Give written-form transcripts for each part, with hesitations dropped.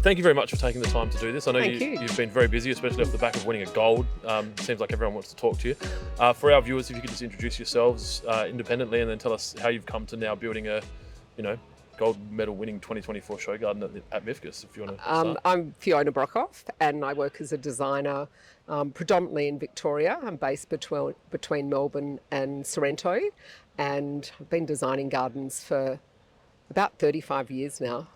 thank you very much for taking the time to do this. I know Thank you. you've been very busy, especially off the back of winning a gold. Seems like everyone wants to talk to you. For our viewers, if you could just introduce yourselves independently and then tell us how you've come to now building a, gold medal winning 2024 show garden at MIFGS, if you want to start. I'm Fiona Brockhoff, and I work as a designer predominantly in Victoria. I'm based between Melbourne and Sorrento, and I've been designing gardens for about 35 years now.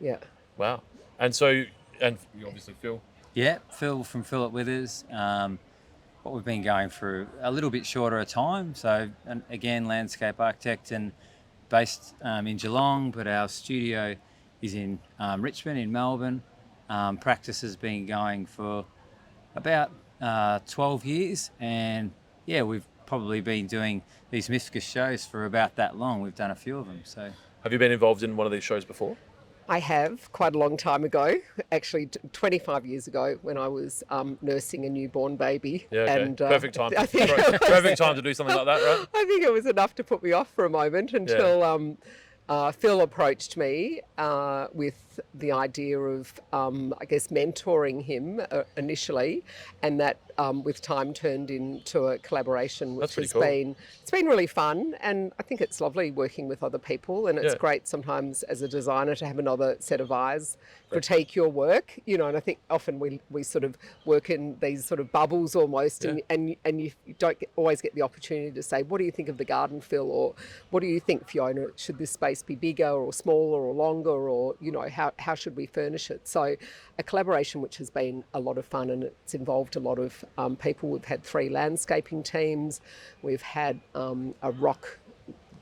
Yeah. Wow. And so, and you obviously Phil. Yeah, Phil from Phillip with us. What we've been going through a little bit shorter a time. So, and again, landscape architect and based in Geelong, but our studio is in Richmond in Melbourne. Practice has been going for about 12 years, and yeah, we've probably been doing these MIFGS shows for about that long. We've done a few of them. So, have you been involved in one of these shows before? I have, quite a long time ago, actually 25 years ago, when I was nursing a newborn baby. Yeah, okay. And, perfect time. Perfect time to do something like that, right? I think it was enough to put me off for a moment until Phil approached me with the idea of, mentoring him initially, and that with time turned into a collaboration, which has been really fun. And I think it's lovely working with other people, and it's great sometimes as a designer to have another set of eyes critique your work, and I think often we sort of work in these sort of bubbles almost, and you don't always get the opportunity to say, what do you think of the garden, Phil? Or what do you think, Fiona? Should this space be bigger or smaller or longer, or how should we furnish it? So a collaboration which has been a lot of fun, and it's involved a lot of people. We've had 3 landscaping teams. We've had a rock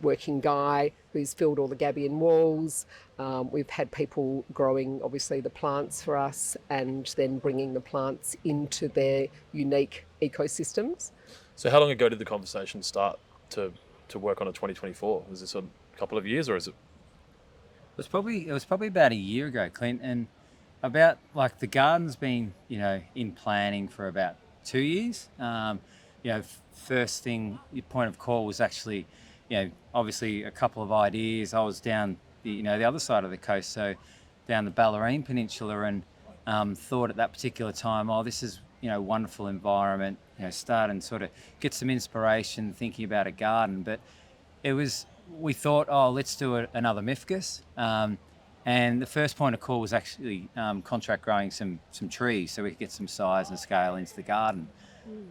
working guy who's filled all the gabion walls. We've had people growing, obviously, the plants for us, and then bringing the plants into their unique ecosystems. So how long ago did the conversation start to work on a 2024? Was this a couple of years, or is it? It was probably about a year ago, Clint, and about like the garden's been in planning for about 2 years. First thing, your point of call was actually, obviously a couple of ideas. I was down the other side of the coast, so down the Ballerine Peninsula, and thought at that particular time, this is wonderful environment. Start and sort of get some inspiration thinking about a garden, but we thought, let's do another MIFGS. And the first point of call was actually contract growing some trees so we could get some size and scale into the garden.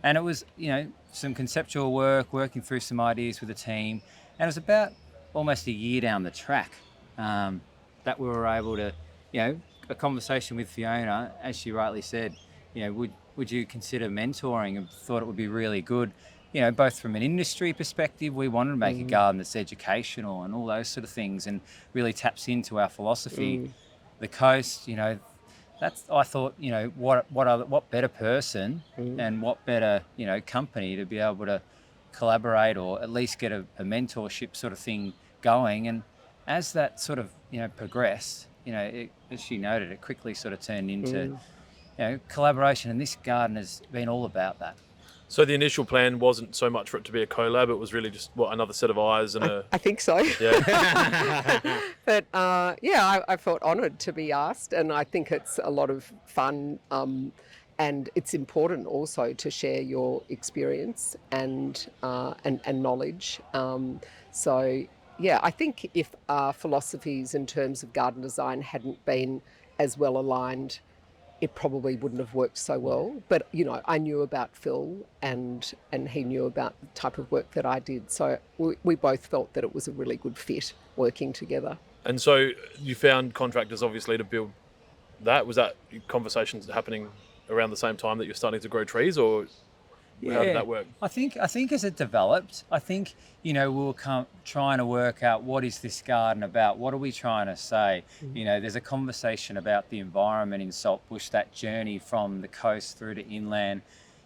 And it was, some conceptual work, working through some ideas with the team. And it was about almost a year down the track that we were able to, a conversation with Fiona, as she rightly said, would you consider mentoring? And thought it would be really good. Both from an industry perspective, we wanted to make a garden that's educational and all those sort of things, and really taps into our philosophy. The coast, I thought, what better person and what better, company to be able to collaborate or at least get a mentorship sort of thing going. And as that sort of, progressed, as she noted, it quickly sort of turned into, collaboration. And this garden has been all about that. So the initial plan wasn't so much for it to be a collab, it was really just, another set of eyes and I think so. Yeah. But I felt honoured to be asked, and I think it's a lot of fun, and it's important also to share your experience and knowledge. I think if our philosophies in terms of garden design hadn't been as well aligned, it probably wouldn't have worked so well. But, I knew about Phil and he knew about the type of work that I did. So we both felt that it was a really good fit working together. And so you found contractors, obviously, to build that. Was that conversations happening around the same time that you're starting to grow trees, or how did that work? I think as it developed, we were trying to work out, what is this garden about? What are we trying to say? There's a conversation about the environment in SaltBush, that journey from the coast through to inland.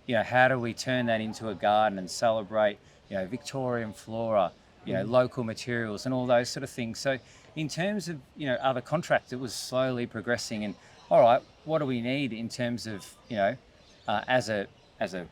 How do we turn that into a garden and celebrate, Victorian flora, local materials and all those sort of things. So in terms of, other contracts, it was slowly progressing, and all right, what do we need in terms of, as a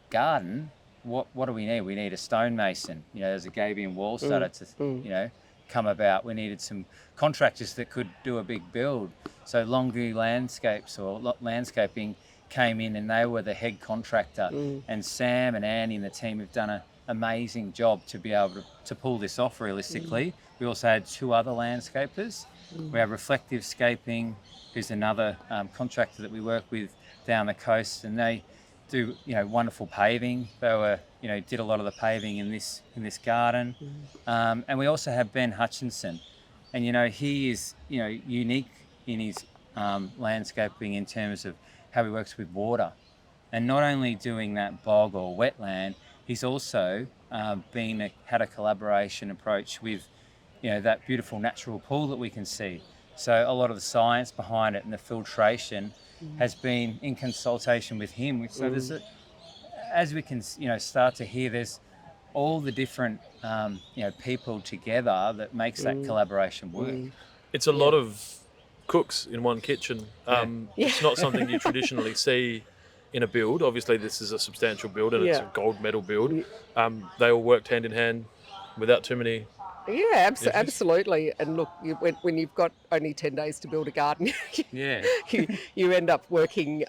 garden, what do we need? We need a stonemason, as a gabion wall starter to, come about. We needed some contractors that could do a big build. So Longview Landscapes or Landscaping came in, and they were the head contractor. And Sam and Annie and the team have done an amazing job to be able to pull this off realistically. We also had 2 other landscapers. We have Reflective Scaping, who's another contractor that we work with down the coast, and they do wonderful paving. They were did a lot of the paving in this garden. And we also have Ben Hutchinson, and he is unique in his landscaping in terms of how he works with water, and not only doing that bog or wetland, he's also had a collaboration approach with that beautiful natural pool that we can see. So a lot of the science behind it and the filtration has been in consultation with him. So there's as we can start to hear, there's all the different people together that makes that collaboration work. It's a lot of cooks in one kitchen. It's not something you traditionally see in a build. Obviously this is a substantial build, and it's a gold medal build. They all worked hand in hand without too many absolutely. And look, when you've got only 10 days to build a garden, you end up working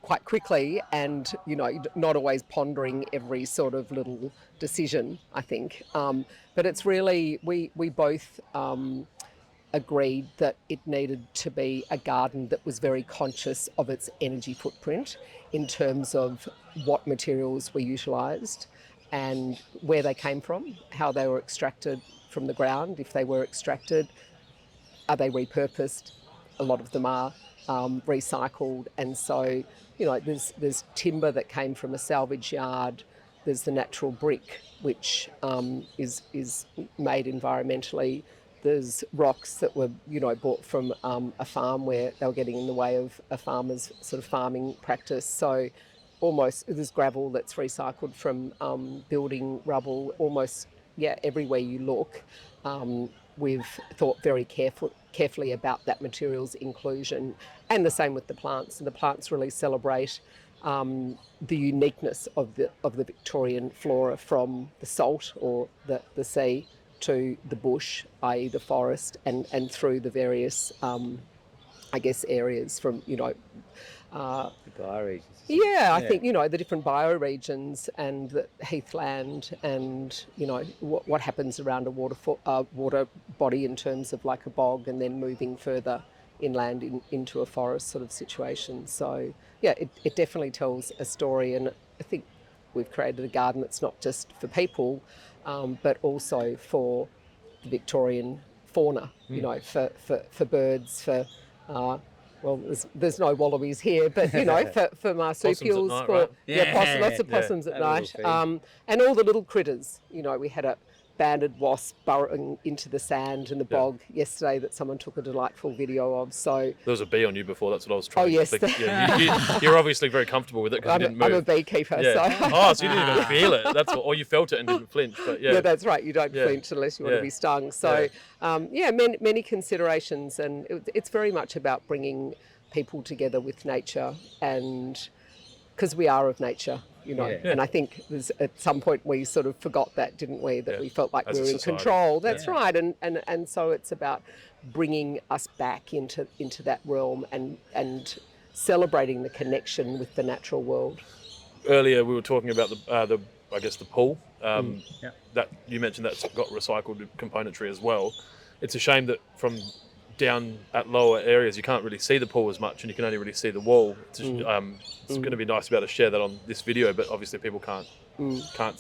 quite quickly, and not always pondering every sort of little decision, I think. But it's really, we both agreed that it needed to be a garden that was very conscious of its energy footprint in terms of what materials we utilised and where they came from, how they were extracted from the ground. If they were extracted, are they repurposed? A lot of them are recycled. And so, there's timber that came from a salvage yard. There's the natural brick, which is made environmentally. There's rocks that were, bought from a farm where they were getting in the way of a farmer's sort of farming practice. So almost there's gravel that's recycled from building rubble. Almost, everywhere you look, we've thought very carefully about that material's inclusion. And the same with the plants. And the plants really celebrate the uniqueness of the Victorian flora, from the salt or the sea to the bush, i.e. the forest, and through the various, areas from, the bioregions. I think, the different bioregions and the heathland and, what happens around a water body in terms of like a bog, and then moving further inland into a forest sort of situation. So, it definitely tells a story, and I think we've created a garden that's not just for people, but also for the Victorian fauna, for birds, for there's no wallabies here, but for marsupials, lots of possums at night, and all the little critters. We had a banded wasp burrowing into the sand and the bog yesterday that someone took a delightful video of. So there was a bee on you before. That's what I was trying to think. You're obviously very comfortable with it because you didn't move. I'm a beekeeper, so so you didn't even feel it. Or you felt it and didn't flinch. But that's right. You don't flinch unless you want to be stung. So many considerations, and it's very much about bringing people together with nature, and because we are of nature. And I think at some point we sort of forgot that, didn't we? That we felt like we were in control. That's right. And so it's about bringing us back into that realm and celebrating the connection with the natural world. Earlier we were talking about the pool. That you mentioned that's got recycled componentry as well. It's a shame that from down at lower areas you can't really see the pool as much, and you can only really see the wall. It's going to be nice to be able to share that on this video, but obviously people can't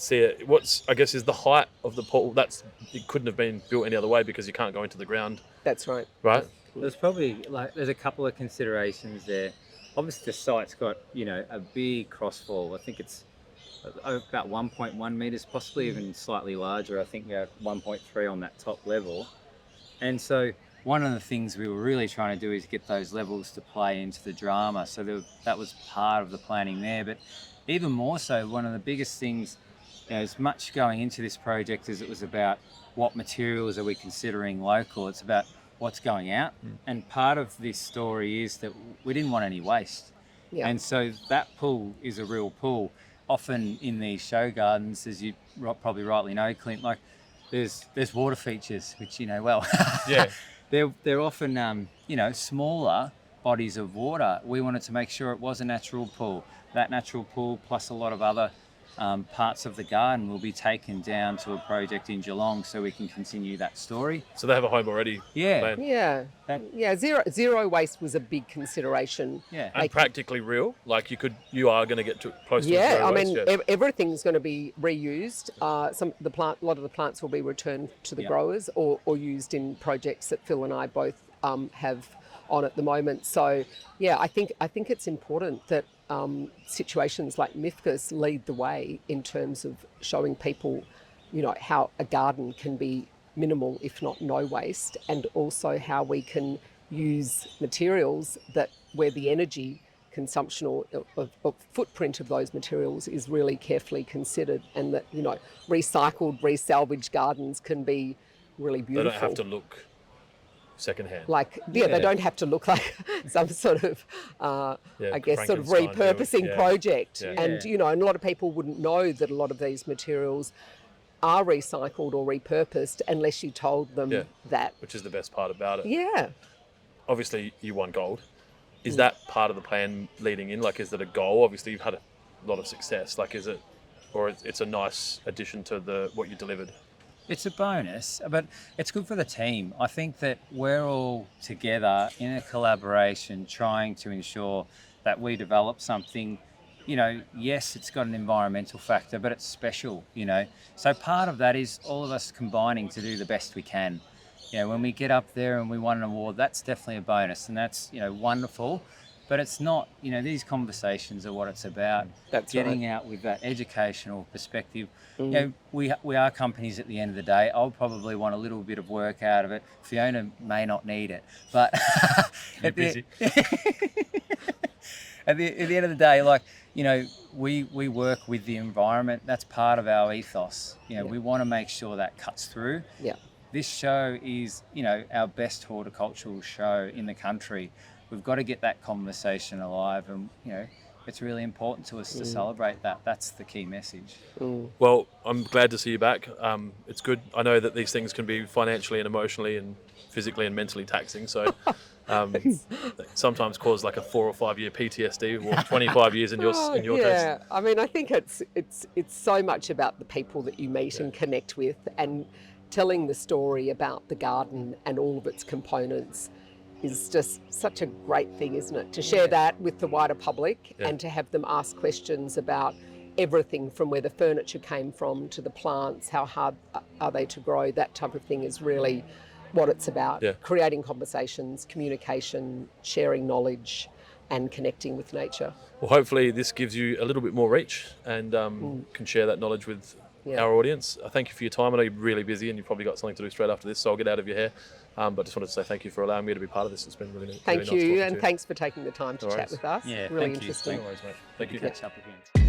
see it. What's is the height of the pool? It couldn't have been built any other way because you can't go into the ground. That's right. Right. There's probably there's a couple of considerations there. Obviously the site's got a big crossfall. I think it's about 1.1 meters, possibly even slightly larger. I think we're at 1.3 on that top level, and so one of the things we were really trying to do is get those levels to play into the drama. So that was part of the planning there. But even more so, one of the biggest things, as much going into this project as it was about what materials are we considering local, it's about what's going out. And part of this story is that we didn't want any waste. Yeah. And so that pool is a real pool. Often in these show gardens, as you probably rightly know, Clint, there's water features, which well. Yeah. they're often smaller bodies of water. We wanted to make sure it was a natural pool. That natural pool plus a lot of other parts of the garden will be taken down to a project in Geelong, so we can continue that story. So they have a home already. Yeah. planned. Yeah, zero waste was a big consideration. Yeah. And practically real. Like you are going to get close to Yeah, zero I waste. mean, everything's going to be reused. A lot of the plants will be returned to the growers or used in projects that Phil and I both have on at the moment. So, yeah, I think it's important that situations like MIFGS lead the way in terms of showing people, how a garden can be minimal, if not no waste, and also how we can use materials where the energy consumption or footprint of those materials is really carefully considered, and that recycled, resalvaged gardens can be really beautiful. They don't have to look secondhand. They don't have to look like some sort of, I guess, sort of repurposing project. Yeah. And, and a lot of people wouldn't know that a lot of these materials are recycled or repurposed unless you told them that. Which is the best part about it. Yeah. Obviously, you won gold. Is that part of the plan leading in? Like, is it a goal? Obviously, you've had a lot of success. Like, is it, or it's a nice addition to what you delivered? It's a bonus, but it's good for the team. I think that we're all together in a collaboration trying to ensure that we develop something, yes, it's got an environmental factor, but it's special, So part of that is all of us combining to do the best we can. When we get up there and we won an award, that's definitely a bonus, and that's, wonderful. But it's not, these conversations are what it's about. That's getting right. out with that educational perspective. We are companies at the end of the day. I'll probably want a little bit of work out of it. Fiona may not need it, but You're busy. At the end of the day, we work with the environment. That's part of our ethos. We want to make sure that cuts through. Yeah. This show is, our best horticultural show in the country. We've got to get that conversation alive, and it's really important to us to celebrate that. That's the key message. Well, I'm glad to see you back. It's good. I know that these things can be financially and emotionally and physically and mentally taxing, so sometimes cause like a 4 or 5 year PTSD, or 25 years in your case. Yeah, I mean, I think it's so much about the people that you meet and connect with, and telling the story about the garden and all of its components is just such a great thing, isn't it? To share that with the wider public and to have them ask questions about everything from where the furniture came from to the plants, how hard are they to grow, that type of thing is really what it's about. Yeah. Creating conversations, communication, sharing knowledge and connecting with nature. Well, hopefully this gives you a little bit more reach and can share that knowledge with our audience. Thank you for your time. I know you're really busy and you've probably got something to do straight after this, so I'll get out of your hair. But just wanted to say thank you for allowing me to be part of this. It's been really, Thank really nice you, talking and to you. thanks for taking the time to chat with us. Yeah, really thank you. interesting. No worries, mate. Thank you. Catch up again.